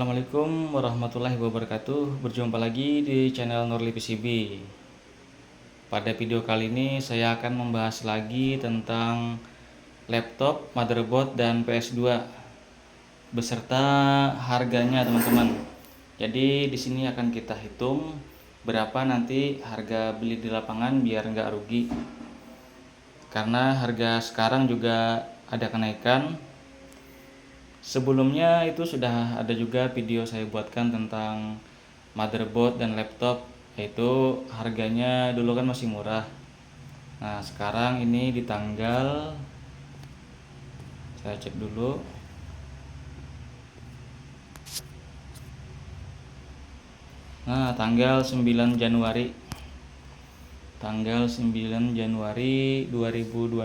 Assalamualaikum warahmatullahi wabarakatuh. Berjumpa lagi di channel Nurli PCB. Pada video kali ini saya akan membahas lagi tentang laptop, motherboard, dan PS2 beserta harganya, teman-teman. Jadi di sini akan kita hitung berapa nanti harga beli di lapangan biar nggak rugi. Karena harga sekarang juga ada kenaikan. Sebelumnya itu sudah ada juga video saya buatkan tentang motherboard dan laptop, yaitu harganya dulu kan masih murah. Nah sekarang ini di tanggal, saya cek dulu, nah tanggal 9 Januari 2026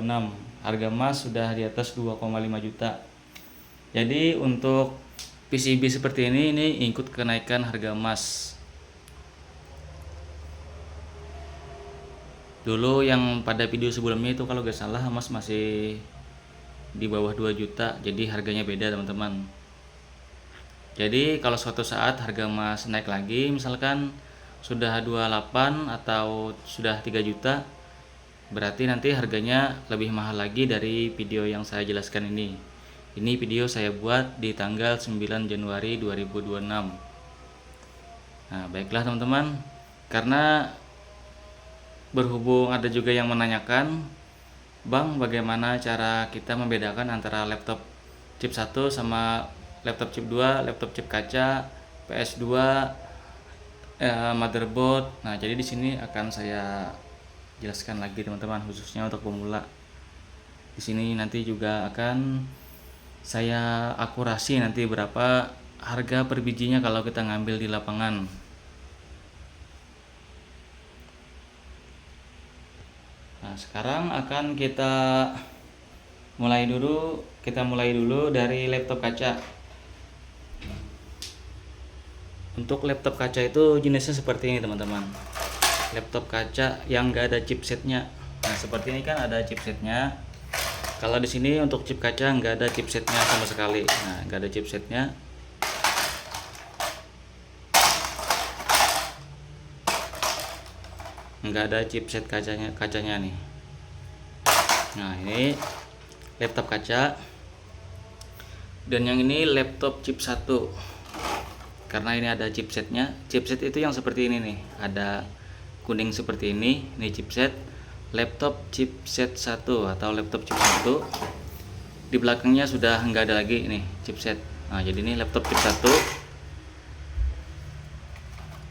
harga emas sudah di atas 2,5 juta. Jadi untuk PCB seperti ini ikut kenaikan harga emas. Dulu yang pada video sebelumnya itu kalau gak salah emas masih di bawah 2 juta. Jadi harganya beda, teman-teman. Jadi kalau suatu saat harga emas naik lagi, misalkan sudah 28 atau sudah 3 juta, berarti nanti harganya lebih mahal lagi dari video yang saya jelaskan ini. Ini video saya buat di tanggal 9 Januari 2026. Nah, baiklah teman-teman. Karena berhubung ada juga yang menanyakan, Bang, bagaimana cara kita membedakan antara laptop chip 1 sama laptop chip 2, laptop chip kaca, PS2, motherboard. Nah, jadi di sini akan saya jelaskan lagi teman-teman, khususnya untuk pemula. Di sini nanti juga akan saya akurasi nanti berapa harga per bijinya kalau kita ngambil di lapangan. Nah, sekarang akan kita mulai dulu dari laptop kaca. Untuk laptop kaca itu jenisnya seperti ini, teman-teman. Laptop kaca yang enggak ada chipsetnya. Nah, seperti ini kan ada chipsetnya. Kalau di sini untuk chip kaca nggak ada chipsetnya sama sekali. Nah, nggak ada chipsetnya. Nggak ada chipset kacanya nih. Nah, ini laptop kaca. Dan yang ini laptop chip 1. Karena ini ada chipsetnya. Chipset itu yang seperti ini nih. Ada kuning seperti ini. Ini chipset. Laptop chipset 1 atau laptop chip 1. Di belakangnya sudah enggak ada lagi nih chipset. Nah, jadi ini laptop chip 1.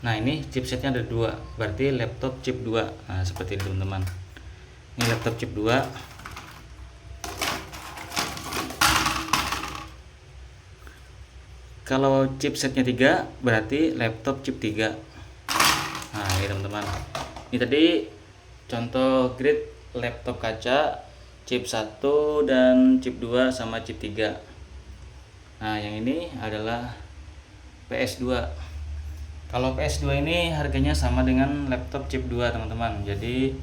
Nah, ini chipsetnya ada 2, berarti laptop chip 2. Nah, seperti ini teman-teman. Ini laptop chip 2. Kalau chipsetnya 3 berarti laptop chip 3. Nah, ini teman-teman. Ini tadi contoh grid laptop kaca chip 1 dan chip 2 sama chip 3. Nah, yang ini adalah PS2. Kalau PS2 ini harganya sama dengan laptop chip 2, teman-teman. Jadi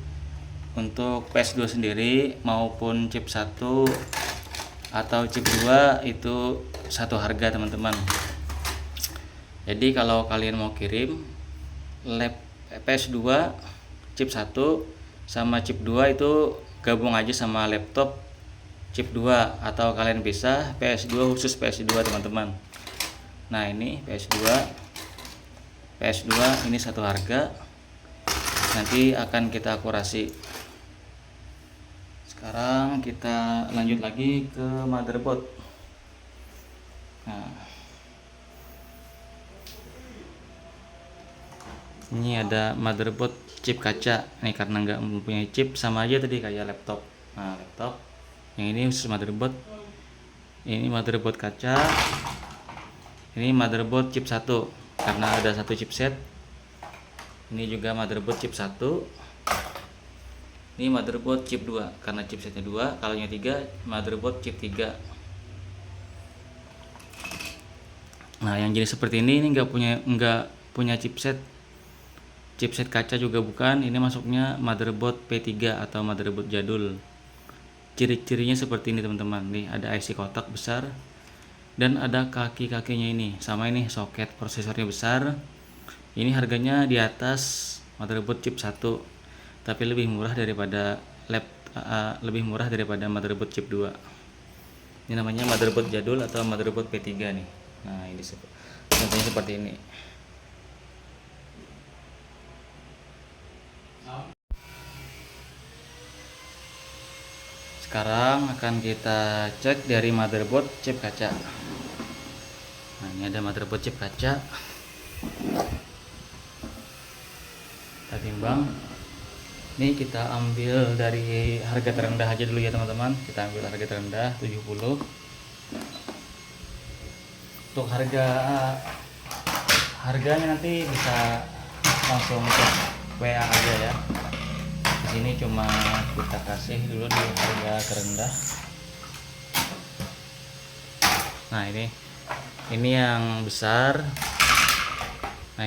untuk PS2 sendiri maupun chip 1 atau chip 2 itu satu harga, teman-teman. Jadi kalau kalian mau kirim PS2 chip 1 sama chip 2 itu gabung aja sama laptop chip 2, atau kalian bisa PS2 khusus PS2, teman-teman. Nah, ini PS2 ini satu harga. Nanti akan kita akurasi. Sekarang kita lanjut lagi ke motherboard. Nah, ini ada motherboard chip kaca nih, karena nggak mempunyai chip, sama aja tadi kayak laptop. Nah, laptop yang ini khusus motherboard. Ini motherboard kaca. Ini motherboard chip 1 karena ada satu chipset. Ini juga motherboard chip 1. Ini motherboard chip 2 karena chipsetnya 2. Kalau yang 3 motherboard chip 3. Nah, yang jenis seperti ini nggak punya chipset kaca juga bukan. Ini masuknya motherboard P3 atau motherboard jadul. Ciri-cirinya seperti ini, teman-teman. Nih ada IC kotak besar. dan ada kaki-kakinya ini. Sama ini soket prosesornya besar. Ini harganya di atas motherboard chip 1, tapi lebih murah daripada motherboard chip 2. Ini namanya motherboard jadul atau motherboard P3 nih. Nah, ini contohnya seperti ini. Sekarang akan kita cek dari motherboard chip kaca. Nah, ini ada motherboard chip kaca. Kita timbang. Ini kita ambil dari harga terendah aja dulu ya teman-teman. Kita ambil harga terendah 70. Untuk harganya nanti bisa langsung ke WA aja ya. Di sini cuma kita kasih dulu di harga terendah. Nah, ini yang besar. Nah,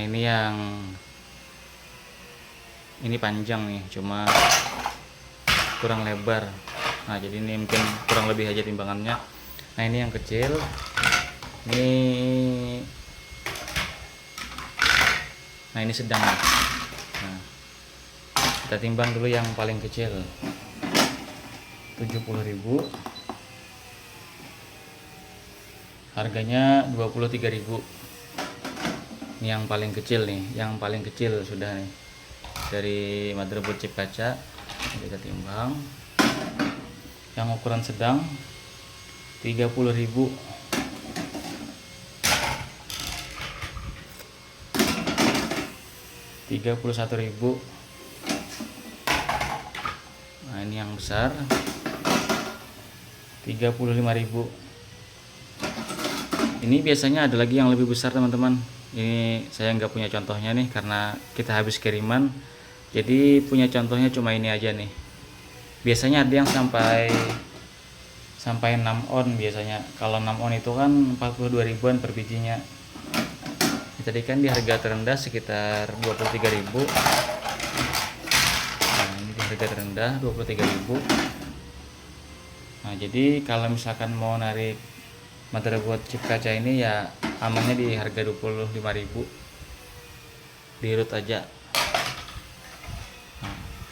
ini panjang nih, cuma kurang lebar. Nah, jadi ini mungkin kurang lebih aja timbangannya. Nah, ini yang kecil. Nah, ini sedang. Nah, kita timbang dulu yang paling kecil. 70.000. Harganya 23.000. Ini yang paling kecil nih, yang paling kecil sudah nih. Dari motherboard chip kaca. Kita timbang. Yang ukuran sedang 30.000. 31.000. Nah, ini yang besar 35.000. Ini biasanya ada lagi yang lebih besar teman-teman. Ini saya nggak punya contohnya nih karena kita habis kiriman, jadi punya contohnya cuma ini aja nih. Biasanya ada yang sampai 6 on biasanya. Kalau 6 on itu kan 42 ribuan per bijinya. Tadi kan di harga terendah sekitar 23.000. Nah, ini di harga terendah 23.000. Nah, jadi kalau misalkan mau narik motherboard chip kaca ini ya amannya di harga 25.000. Di root aja.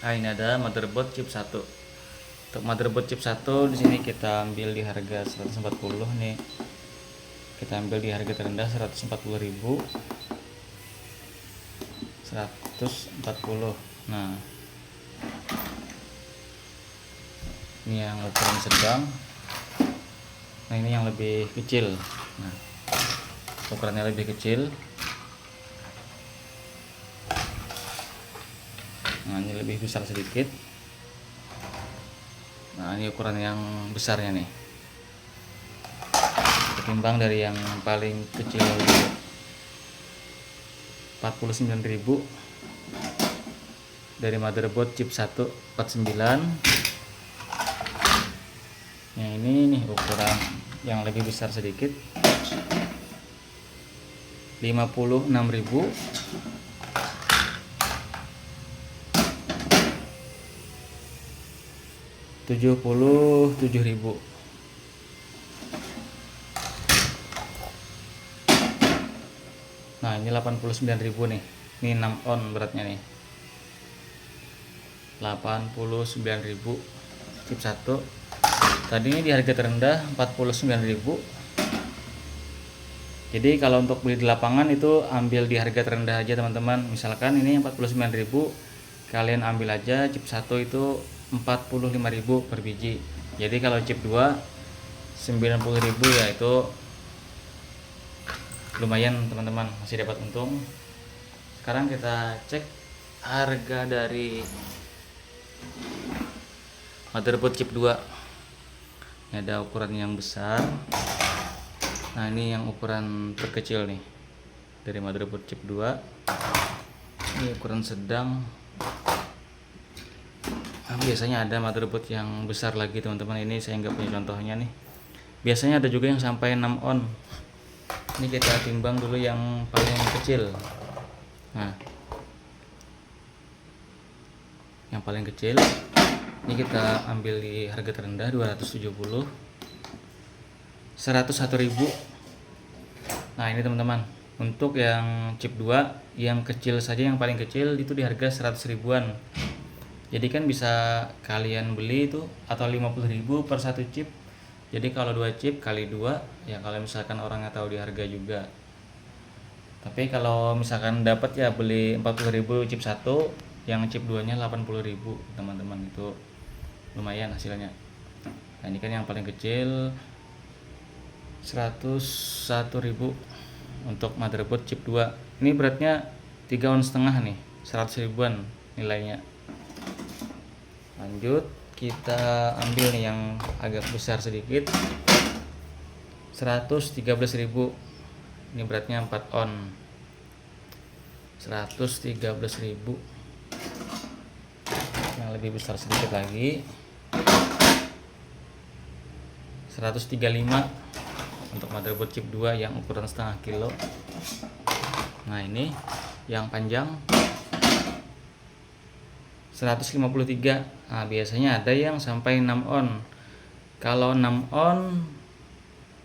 Nah, ini ada motherboard chip 1. Untuk motherboard chip 1 di sini kita ambil di harga 140 nih. Kita ambil di harga terendah 140.000. 140. Nah, ini yang ukuran sedang. Nah, ini yang lebih kecil. Nah, ukurannya lebih kecil. Nah, ini lebih besar sedikit. Nah, ini ukuran yang besarnya nih. Ketimbang dari yang paling kecil 49.000. Dari motherboard chip 1 49. Yang ini nih ukuran yang lebih besar sedikit 56.000. 77.000. Nah, ini 89.000 nih. Ini 6 on beratnya nih. 89.000 chip 1. Tadi ini di harga terendah 49.000. Jadi kalau untuk beli di lapangan itu ambil di harga terendah aja teman-teman. Misalkan ini 49.000, kalian ambil aja chip 1 itu 45.000 per biji. Jadi kalau chip 2 90.000 ya, itu lumayan teman-teman, masih dapat untung. Sekarang kita cek harga dari motherboard chip 2. Ini ada ukuran yang besar. Nah, ini yang ukuran terkecil nih dari motherboard chip 2. Ini ukuran sedang. Nah, biasanya ada motherboard yang besar lagi teman-teman. Ini saya nggak punya contohnya nih. Biasanya ada juga yang sampai 6 on. Ini kita timbang dulu yang paling kecil. Nah, yang paling kecil ini kita ambil di harga terendah 270. 101.000. Nah ini teman-teman, untuk yang chip 2 yang kecil saja, yang paling kecil itu di harga 100 ribuan. Jadi kan bisa kalian beli itu atau 50.000 per satu chip. Jadi kalau 2 chip kali 2 ya, kalau misalkan orangnya tahu di harga juga. Tapi kalau misalkan dapat ya beli 40.000 chip 1, yang chip 2 nya 80.000 teman-teman, itu lumayan hasilnya. Nah ini kan yang paling kecil 101.000 untuk motherboard chip 2. Ini beratnya 3,5 ons nih, 100 ribuan nilainya. Lanjut kita ambil nih yang agak besar sedikit, 113.000. Ini beratnya 4 on, 113.000. Yang lebih besar sedikit lagi, 135 untuk motherboard chip 2 yang ukuran setengah kilo. Nah ini yang panjang 153. Nah biasanya ada yang sampai 6 on. Kalau 6 on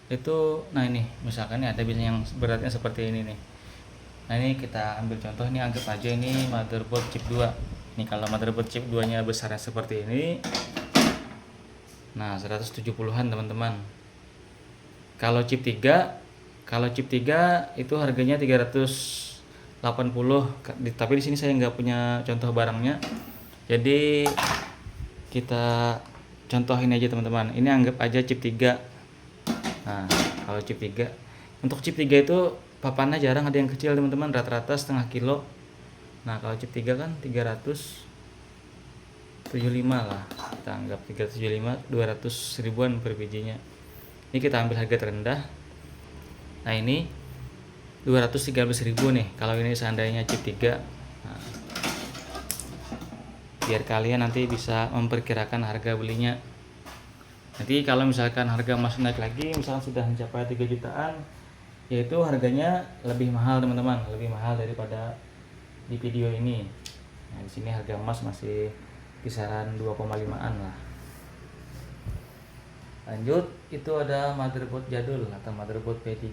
itu, nah ini misalkan ada biasanya yang beratnya seperti ini nih. Nah ini kita ambil contoh, ini anggap aja ini motherboard chip 2. Ini kalau motherboard chip 2 nya besarnya seperti ini, nah 170-an teman-teman. Kalau chip 3 itu harganya 380. Tapi di sini saya nggak punya contoh barangnya. Jadi kita contohin aja teman-teman. Ini anggap aja chip 3. Nah, kalau chip 3, untuk chip 3 itu papannya jarang ada yang kecil teman-teman, rata-rata setengah kilo. Nah, kalau chip 3 kan 375 lah. Kita anggap 375, 200 ribuan per bijinya. Ini kita ambil harga terendah. Nah ini 213.000 nih kalau ini seandainya chip 3. Nah, biar kalian nanti bisa memperkirakan harga belinya. Nanti kalau misalkan harga emas naik lagi, misalkan sudah mencapai 3 jutaan, yaitu harganya lebih mahal teman-teman, lebih mahal daripada di video ini. Nah di sini harga emas masih kisaran 2,5-an lah. Lanjut, itu ada motherboard jadul atau motherboard P3.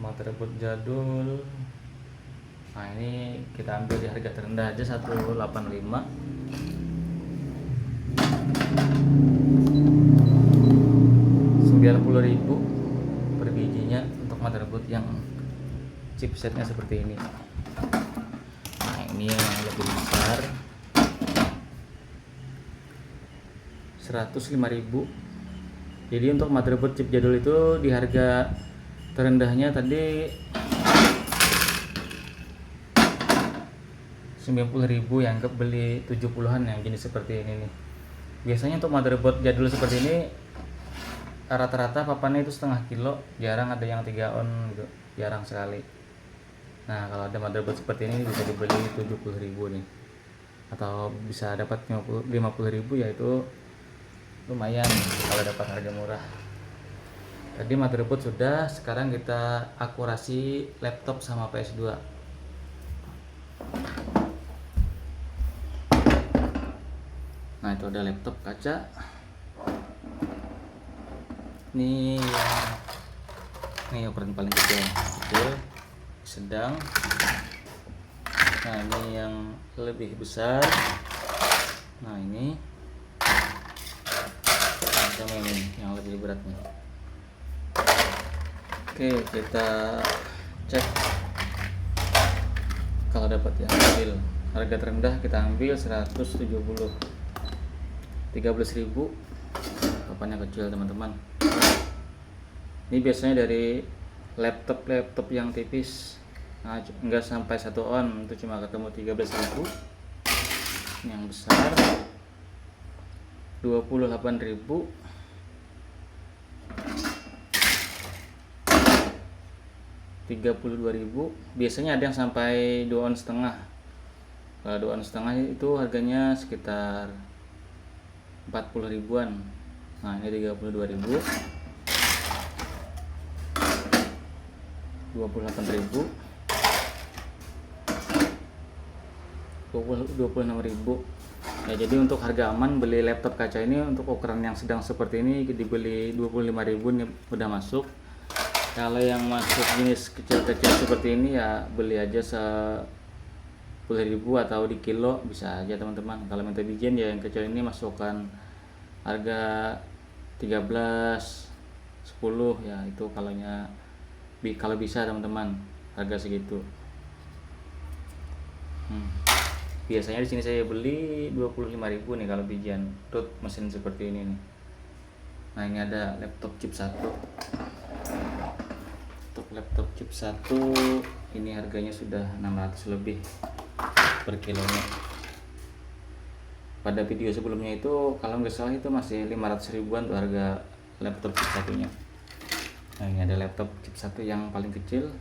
Motherboard jadul. Nah, ini kita ambil di harga terendah aja 185. 90.000 per bijinya untuk motherboard yang chipsetnya seperti ini. Nah, ini yang lebih besar 105.000. Jadi untuk motherboard chip jadul itu di harga terendahnya tadi 90.000, yang anggap beli 70-an yang jenis seperti ini nih. Biasanya untuk motherboard jadul seperti ini rata-rata papannya itu setengah kilo, jarang ada yang 3 on gitu, jarang sekali. Nah kalau ada motherboard seperti ini bisa dibeli 70.000 nih, atau bisa dapat 50.000, yaitu lumayan kalau dapat harga murah. Tadi motherboard sudah, sekarang kita akurasi laptop sama PS2. Nah itu ada laptop kaca. Ini ukuran paling kecil, sedang. Nah ini yang lebih besar. Nah ini sama ini yang lebih berat nih. Oke, kita cek kalau dapat yang kecil. Harga terendah kita ambil 170, 13.000. Papannya kecil teman-teman. Ini biasanya dari laptop yang tipis. Nah, enggak sampai 1 on, itu cuma ketemu 13.000. Yang besar 28.000. 32.000. Biasanya ada yang sampai 2 on setengah. Kalau 2 on setengah itu harganya sekitar 40 ribuan. Nah ini 32.000, 28.000, 26.000. Ya, jadi untuk harga aman beli laptop kaca ini untuk ukuran yang sedang seperti ini dibeli 25.000 nih udah masuk. Kalau yang masuk jenis kecil-kecil seperti ini ya beli aja 10.000 atau di kilo bisa aja teman-teman. Kalau minta bijian ya yang kecil ini masukkan harga 13 10 ya, itu kalau bisa teman-teman harga segitu. Biasanya di sini saya beli 25.000 nih kalau bijian root mesin seperti ini nih. Nah, ini ada laptop chip 1. Untuk laptop chip 1 ini harganya sudah 600 lebih per kilonya. Pada video sebelumnya itu kalau nggak salah itu masih 500 ribuan tuh harga laptop chip 1-nya. Nah, ini ada laptop chip 1 yang paling kecil.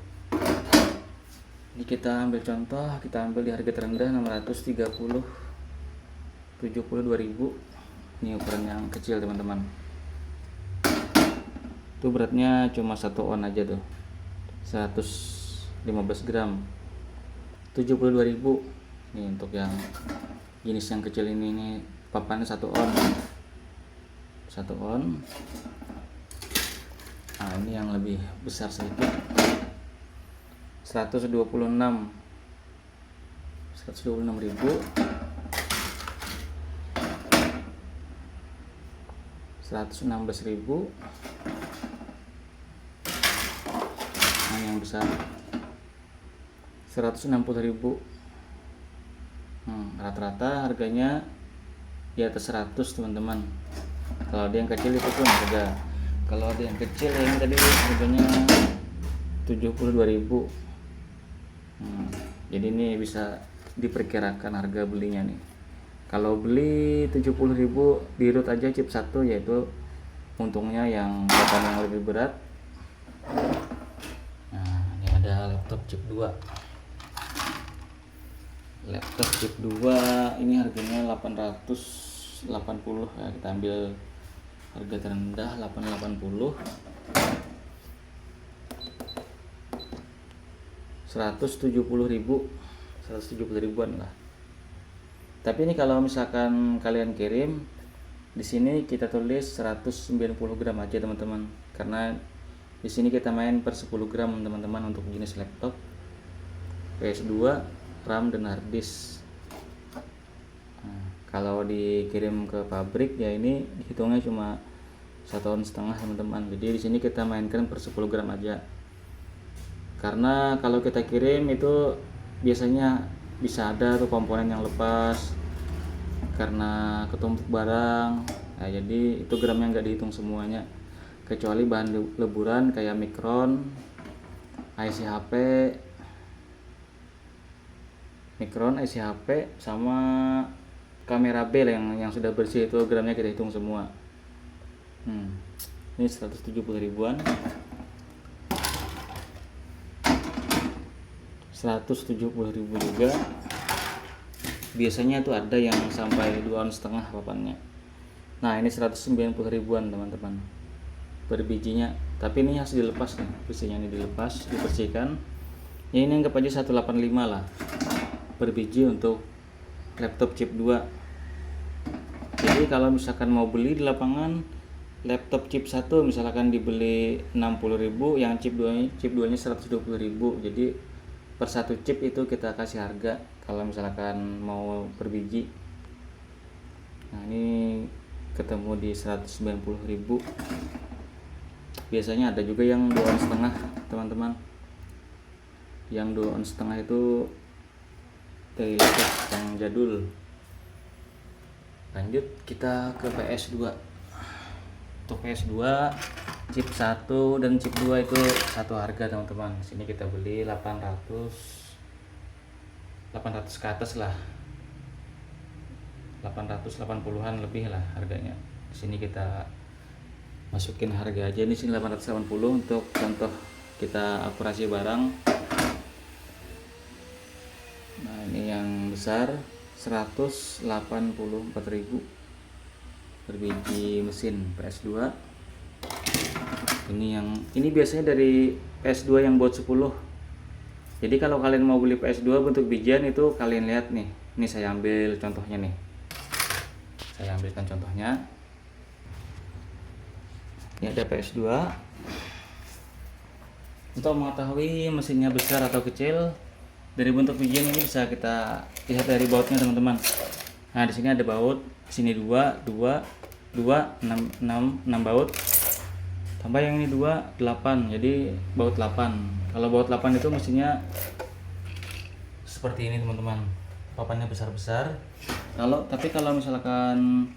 Ini kita ambil contoh, kita ambil di harga terendah 630 72.000. Ini ukuran yang kecil teman-teman. Itu beratnya cuma 1 on aja tuh, 115 gram, 72.000. Ini untuk yang jenis yang kecil ini papannya 1 on. Nah, ini yang lebih besar sedikit, 126.000, 116.000. Nah, yang besar 160.000. Rata-rata harganya di atas 100 teman-teman. Kalau ada yang kecil itu pun harga. Kalau ada yang kecil yang tadi harganya 72.000. Jadi ini bisa diperkirakan harga belinya nih. Kalau beli 70.000 di root aja chip 1, yaitu untungnya yang papan yang lebih berat. Nah, ini ada laptop chip 2. Laptop chip 2 ini harganya 880 ya, kita ambil harga terendah 880, 170.000, 170.000-an lah. Tapi ini kalau misalkan kalian kirim di sini kita tulis 190 gram aja teman-teman, karena di sini kita main per 10 gram teman-teman untuk jenis laptop PS2, RAM dan hard disk. Kalau dikirim ke pabrik ya ini hitungnya cuma 1,5 on teman-teman. Jadi di sini kita mainkan per 10 gram aja. Karena kalau kita kirim itu biasanya bisa ada tuh komponen yang lepas karena ketumpuk barang. Nah, jadi itu gramnya nggak dihitung semuanya. Kecuali bahan leburan kayak Micron, IC HP sama kamera B yang sudah bersih, itu gramnya kita hitung semua. Ini 170.000-an, 170.000 juga. Biasanya itu ada yang sampai 2,5 on papannya. Nah, ini 190.000-an teman-teman per bijinya. Tapi ini harus dilepas nih, besinya ini dilepas, dibersihkan. Ya, ini anggap aja 185 lah per biji untuk laptop chip 2. Jadi kalau misalkan mau beli di lapangan laptop chip 1 misalkan dibeli 60.000, yang chip 2-nya 120.000. Jadi per satu chip itu kita kasih harga kalau misalkan mau per biji. Nah, ini ketemu di 190.000. Biasanya ada juga yang 2,5 on teman-teman. Yang 2,5 on itu dari laptop yang jadul. Lanjut kita ke PS2. Untuk PS2 chip 1 dan chip 2 itu satu harga teman-teman. Sini kita beli 800 ke atas lah, 880-an lebih lah harganya. Sini kita masukin harga aja, ini sini 880 untuk contoh kita akurasi barang. Nah, ini yang besar 184.000 per biji mesin PS2. Ini biasanya dari PS2 yang buat 10. Jadi kalau kalian mau beli PS2 bentuk bijian itu kalian lihat nih. Ini saya ambil contohnya nih. Saya ambilkan contohnya. Ini ada PS2. Untuk mengetahui mesinnya besar atau kecil, dari bentuk bijian ini bisa kita lihat dari bautnya teman-teman. Nah, di sini ada baut, di sini 2, 6 baut. Tambah yang ini 2, 8. Jadi baut 8. Kalau baut 8 itu mesinnya seperti ini teman-teman. Papannya besar-besar. Tapi kalau misalkan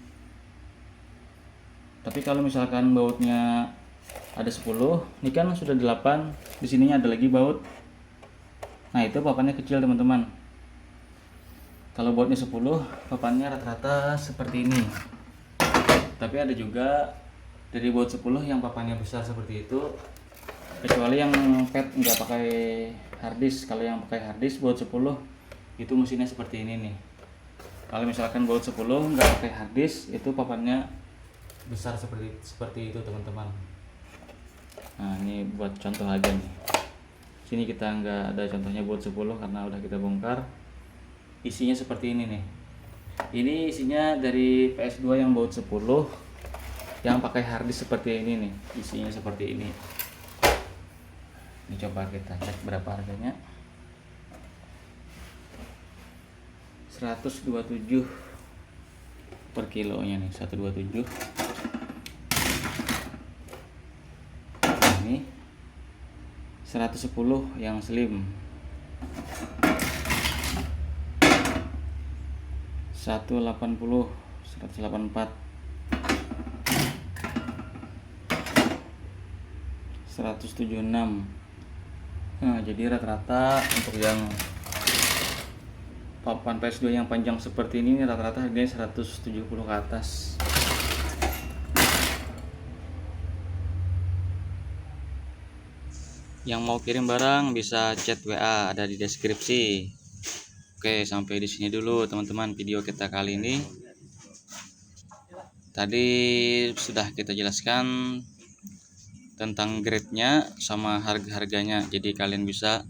bautnya ada 10, ini kan sudah 8, di sininya ada lagi baut. Nah, itu papannya kecil teman-teman. Kalau bautnya 10, papannya rata-rata seperti ini. Tapi ada juga dari baut 10 yang papannya besar seperti itu, kecuali yang pet nggak pakai harddisk. Kalau yang pakai harddisk baut 10 itu mesinnya seperti ini nih. Kalau misalkan baut 10 nggak pakai harddisk, itu papannya besar seperti itu teman-teman. Nah, ini buat contoh aja nih. Sini kita nggak ada contohnya baut 10 karena udah kita bongkar. Isinya seperti ini nih. Ini isinya dari PS2 yang baut 10 yang pakai harddisk seperti ini nih. Isinya seperti ini. Ini coba kita cek berapa harganya. 127 per kilonya nih, 127. Ini 110 yang slim, 180, 184, 176. Nah, jadi rata-rata untuk yang papan PS2 yang panjang seperti ini rata-rata harganya 170 ke atas. Yang mau kirim barang bisa chat WA, ada di deskripsi. Oke, sampai di sini dulu teman-teman video kita kali ini. Tadi sudah kita jelaskan tentang grade-nya sama harga-harganya. Jadi kalian bisa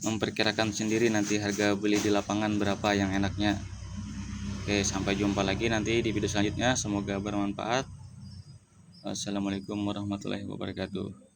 memperkirakan sendiri nanti harga beli di lapangan berapa yang enaknya. Oke, sampai jumpa lagi nanti di video selanjutnya. Semoga bermanfaat. Wassalamualaikum warahmatullahi wabarakatuh.